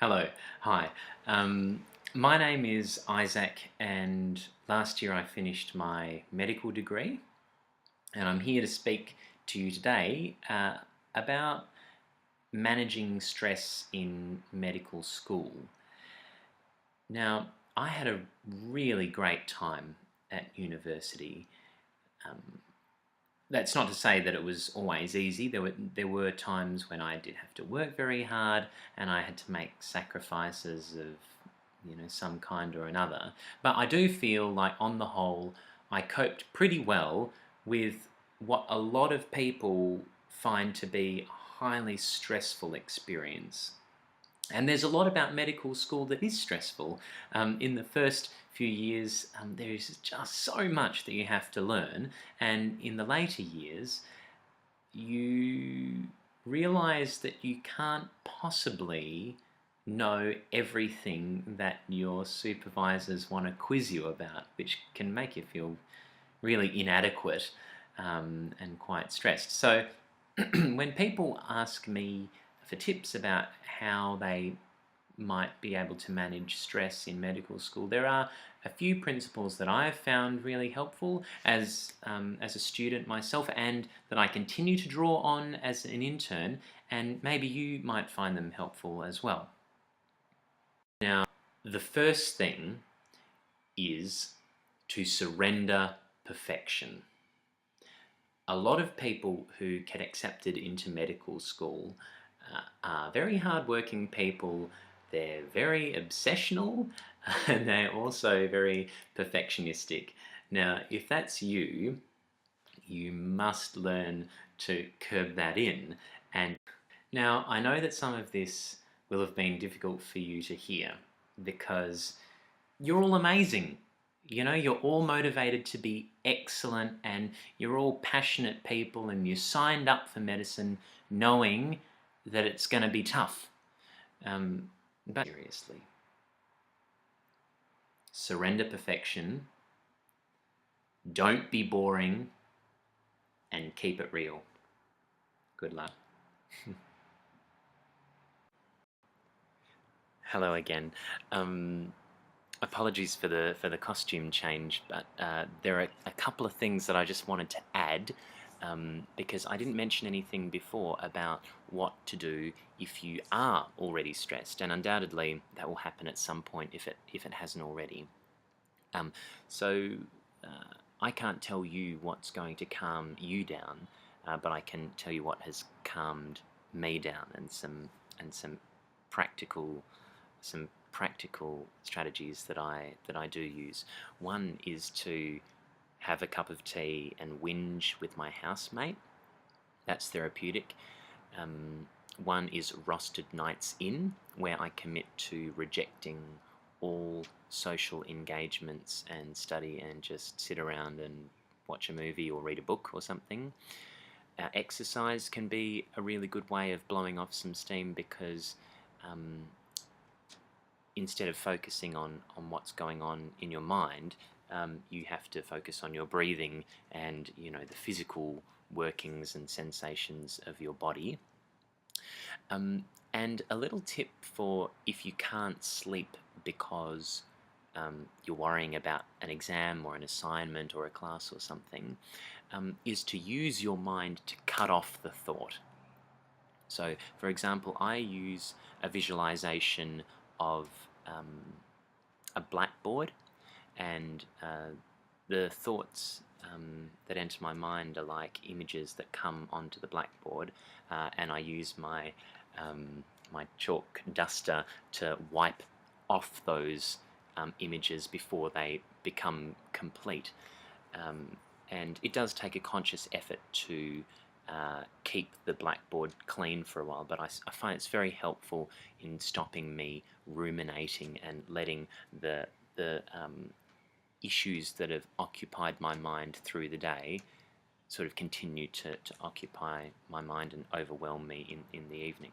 Hello, hi. My name is Izaak, and last year I finished my medical degree, and I'm here to speak to you today about managing stress in medical school. Now, I had a really great time at university. Um, that's not to say that it was always easy. There were times when I did have to work very hard, and I had to make sacrifices of some kind or another. But I do feel like on the whole, I coped pretty well with what a lot of people find to be a highly stressful experience. And there's a lot about medical school that is stressful. In the first few years, there is just so much that you have to learn, and in the later years, you realize that you can't possibly know everything that your supervisors want to quiz you about, which can make you feel really inadequate and quite stressed. So when people ask me for tips about how they might be able to manage stress in medical school, there are a few principles that I've found really helpful as a student myself, and that I continue to draw on as an intern, and maybe you might find them helpful as well. Now, the first thing is to surrender perfection. A lot of people who get accepted into medical school are very hardworking people. They're very obsessional and they're also very perfectionistic. Now, if that's you, you must learn to curb that in. And now, I know that some of this will have been difficult for you to hear because you're all amazing. You're all motivated to be excellent, and you're all passionate people, and you signed up for medicine knowing that it's going to be tough. But seriously, surrender perfection, don't be boring, and keep it real. Good luck. Hello again. Apologies for the costume change, but there are a couple of things that I just wanted to add, because I didn't mention anything before about what to do if you are already stressed, and undoubtedly that will happen at some point if it hasn't already. Um, so I can't tell you what's going to calm you down, but I can tell you what has calmed me down, and some practical some practical strategies that I do use. One is to have a cup of tea and whinge with my housemate. That's therapeutic. One is rostered nights in, where I commit to rejecting all social engagements and study and just sit around and watch a movie or read a book or something. Exercise can be a really good way of blowing off some steam, because instead of focusing on what's going on in your mind, you have to focus on your breathing and the physical workings and sensations of your body. And a little tip for if you can't sleep because you're worrying about an exam or an assignment or a class or something, is to use your mind to cut off the thought. So, for example, I use a visualization of a blackboard, and the thoughts that enter my mind are like images that come onto the blackboard, and I use my my chalk duster to wipe off those images before they become complete. And it does take a conscious effort to keep the blackboard clean for a while, but I find it's very helpful in stopping me ruminating and letting the issues that have occupied my mind through the day sort of continue to occupy my mind and overwhelm me in the evening.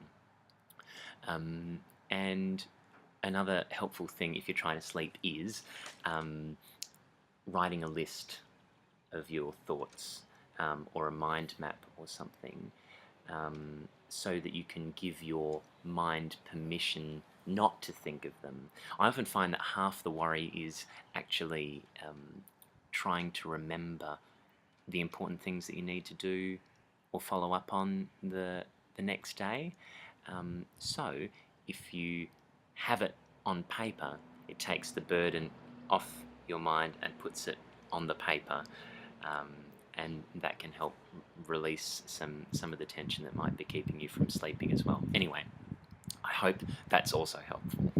And another helpful thing if you're trying to sleep is writing a list of your thoughts, or a mind map or something, so that you can give your mind permission not to think of them. I often find that half the worry is actually trying to remember the important things that you need to do or follow up on the next day. So if you have it on paper, it takes the burden off your mind and puts it on the paper, and that can help release some of the tension that might be keeping you from sleeping as well. Anyway, I hope that's also helpful.